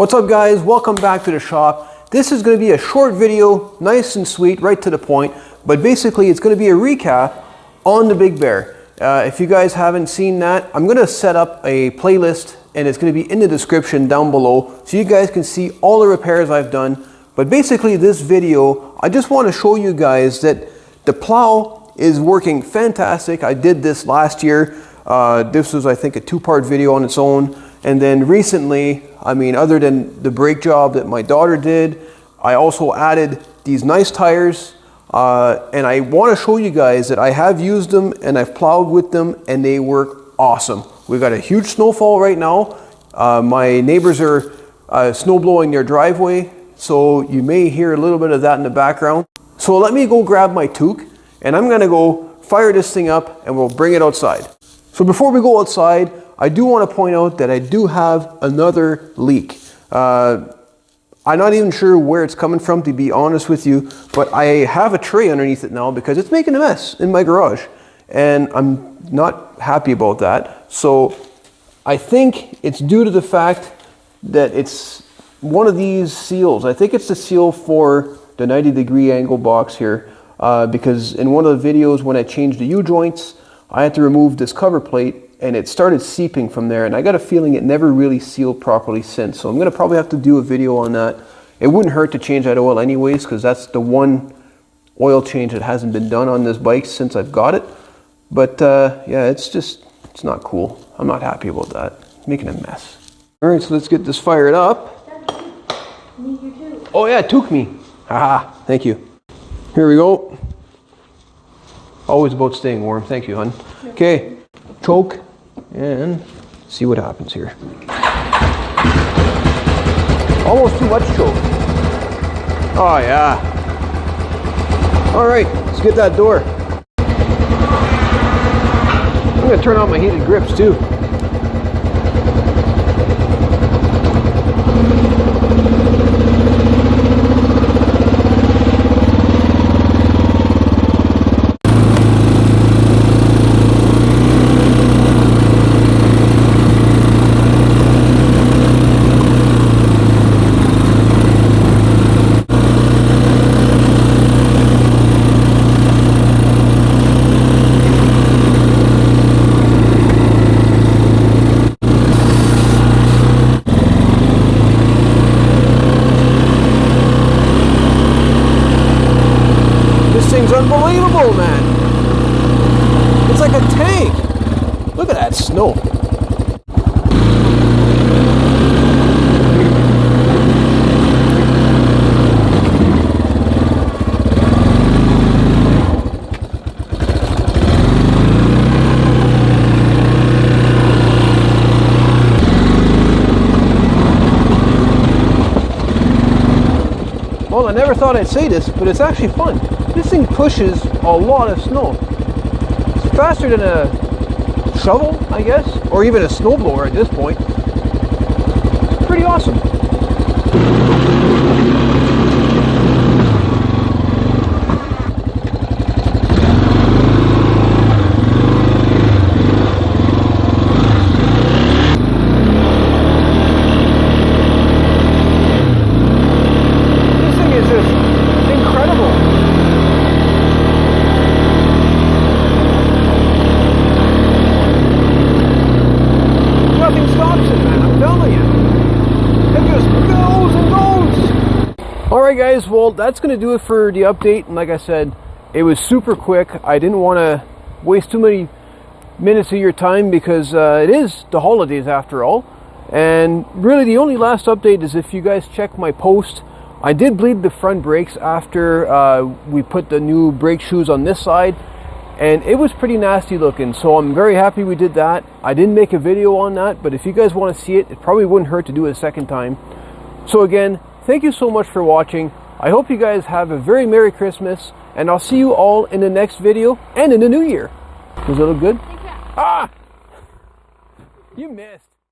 What's up guys, welcome back to the shop. This is going to be a short video, nice and sweet, right to the point, but basically it's going to be a recap on the Big Bear. If you guys haven't seen that, I'm going to set up a playlist and it's going to be in the description down below so you guys can see all the repairs I've done. But basically this video, I just want to show you guys that the plow is working fantastic. I did this last year. This was, I think, a two-part video on its own. And then recently, I mean, other than the brake job that my daughter did, I also added these nice tires. And I want to show you guys that I have used them and I've plowed with them and they work awesome. We've got a huge snowfall right now. My neighbors are snow blowing their driveway, so you may hear a little bit of that in the background. So let me go grab my toque and I'm going to go fire this thing up and we'll bring it outside. So before we go outside, I do want to point out that I do have another leak. I'm not even sure where it's coming from, to be honest with you, but I have a tray underneath it now because it's making a mess in my garage and I'm not happy about that. So I think it's due to the fact that it's one of these seals. I think it's the seal for the 90-degree angle box here, because in one of the videos when I changed the U-joints, I had to remove this cover plate and it started seeping from there, and I got a feeling it never really sealed properly since. So I'm going to probably have to do a video on that. It wouldn't hurt to change that oil anyways, because that's the one oil change that hasn't been done on this bike since I've got it. But yeah, it's not cool. I'm not happy about that. It's making a mess. All right, so let's get this fired up. Oh yeah, it took me. Haha, thank you. Here we go. Always about staying warm. Thank you, hon. Okay, choke and see what happens here. Almost too much choke. Oh yeah. All right, let's get that door. I'm gonna turn on my heated grips too. Unbelievable, man. It's like a tank. Look at that snow. Well, I never thought I'd say this, but it's actually fun. This thing pushes a lot of snow. It's faster than a shovel, I guess, or even a snowblower at this point. Pretty awesome. Alright guys, well that's going to do it for the update, and like I said, it was super quick. I didn't want to waste too many minutes of your time because it is the holidays after all. And really the only last update is if you guys check my post, I did bleed the front brakes after we put the new brake shoes on this side, and it was pretty nasty looking, so I'm very happy we did that. I didn't make a video on that, but if you guys want to see it, it probably wouldn't hurt to do it a second time. So again, thank you so much for watching. I hope you guys have a very Merry Christmas, and I'll see you all in the next video and in the new year. Does it look good? Ah! You missed.